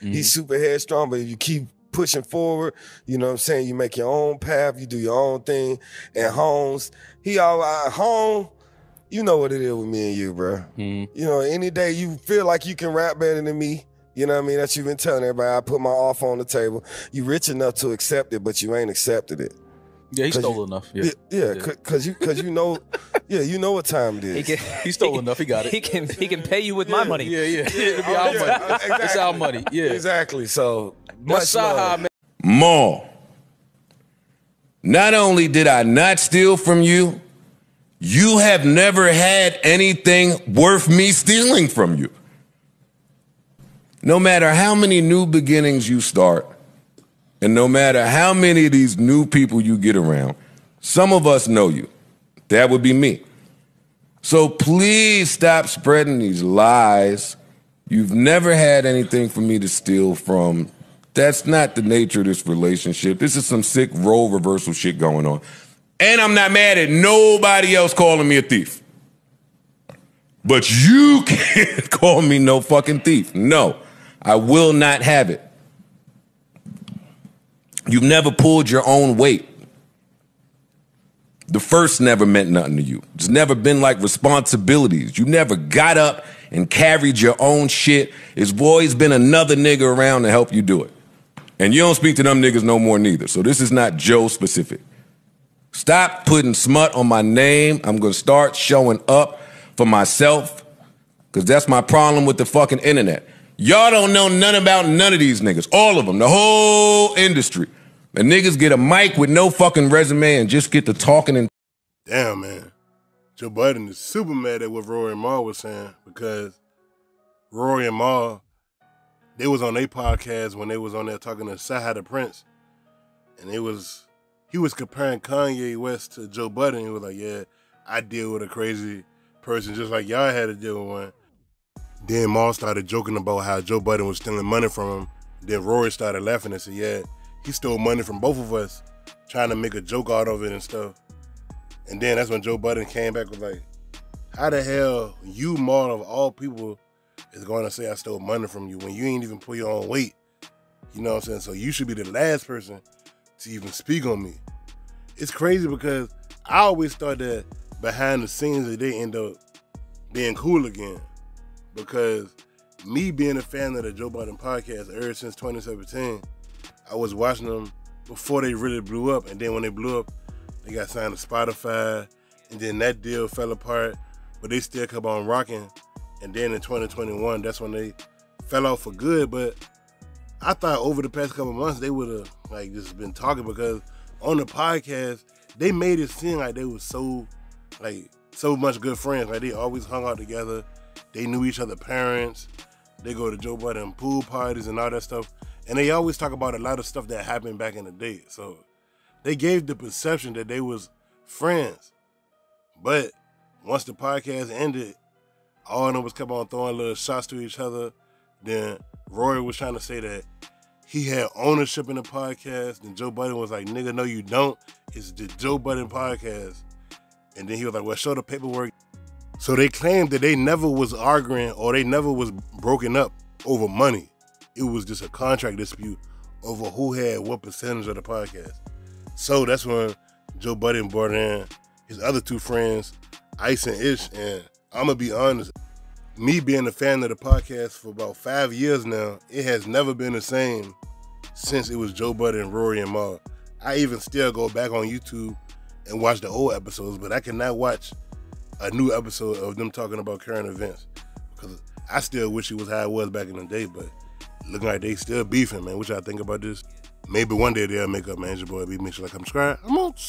boy. He's super headstrong, but if you keep pushing forward, you know what I'm saying? You make your own path, you do your own thing. And Holmes, home, you know what it is with me and you, bro. You know, any day you feel like you can rap better than me, you know what I mean? That you've been telling everybody, I put my offer on the table. You rich enough to accept it, but you ain't accepted it. Yeah, he stole enough. Yeah, because you know, you know what time it is. He stole enough. He got it. He can pay you with my money. Yeah. It'll be our money. Exactly. It's our money. Yeah, exactly. So much love. More. Not only did I not steal from you, you have never had anything worth me stealing from you. No matter how many new beginnings you start, and no matter how many of these new people you get around, some of us know you. That would be me. So please stop spreading these lies. You've never had anything for me to steal from. That's not the nature of this relationship. This is some sick role reversal shit going on. And I'm not mad at nobody else calling me a thief. But you can't call me no fucking thief. No, I will not have it. You've never pulled your own weight. The first never meant nothing to you. It's never been like responsibilities. You never got up and carried your own shit. It's always been another nigga around to help you do it. And you don't speak to them niggas no more neither. So this is not Joe specific. Stop putting smut on my name. I'm going to start showing up for myself because that's my problem with the fucking internet. Y'all don't know none about none of these niggas. All of them. The whole industry. And niggas get a mic with no fucking resume and just get to talking and... Damn, man. Joe Budden is super mad at what Rory and Ma was saying because Rory and Ma, they was on their podcast when they was on there talking to Sahai the Prince. And he was comparing Kanye West to Joe Budden. He was like, yeah, I deal with a crazy person just like y'all had to deal with one. Then Ma started joking about how Joe Budden was stealing money from him. Then Rory started laughing and said, yeah, he stole money from both of us, trying to make a joke out of it and stuff. And then that's when Joe Budden came back with like, how the hell you, Ma, of all people, is going to say I stole money from you when you ain't even pull your own weight? You know what I'm saying? So you should be the last person to even speak on me. It's crazy because I always thought that behind the scenes that they end up being cool again. Because me being a fan of the Joe Budden podcast ever since 2017, I was watching them before they really blew up. And then when they blew up, they got signed to Spotify. And then that deal fell apart. But they still kept on rocking. And then in 2021, that's when they fell off for good. But I thought over the past couple months, they would have like just been talking because on the podcast, they made it seem like they were so much good friends. Like they always hung out together. They knew each other's parents. They go to Joe Budden pool parties and all that stuff. And they always talk about a lot of stuff that happened back in the day. So they gave the perception that they was friends. But once the podcast ended, all of them was kept on throwing little shots to each other. Then Rory was trying to say that he had ownership in the podcast. And Joe Budden was like, nigga, no, you don't. It's the Joe Budden podcast. And then he was like, well, show the paperwork. So they claimed that they never was arguing or they never was broken up over money. It was just a contract dispute over who had what percentage of the podcast. So that's when Joe Budden brought in his other two friends, Ice and Ish. And I'm going to be honest, me being a fan of the podcast for about 5 years now, it has never been the same since it was Joe Budden, Rory, and Ma. I even still go back on YouTube and watch the old episodes, but I cannot watch a new episode of them talking about current events because I still wish it was how it was back in the day, but looking like they still beefing, man. What y'all think about this? Maybe one day they'll make up, man. It's your boy B. Make sure to like, subscribe. I'm out.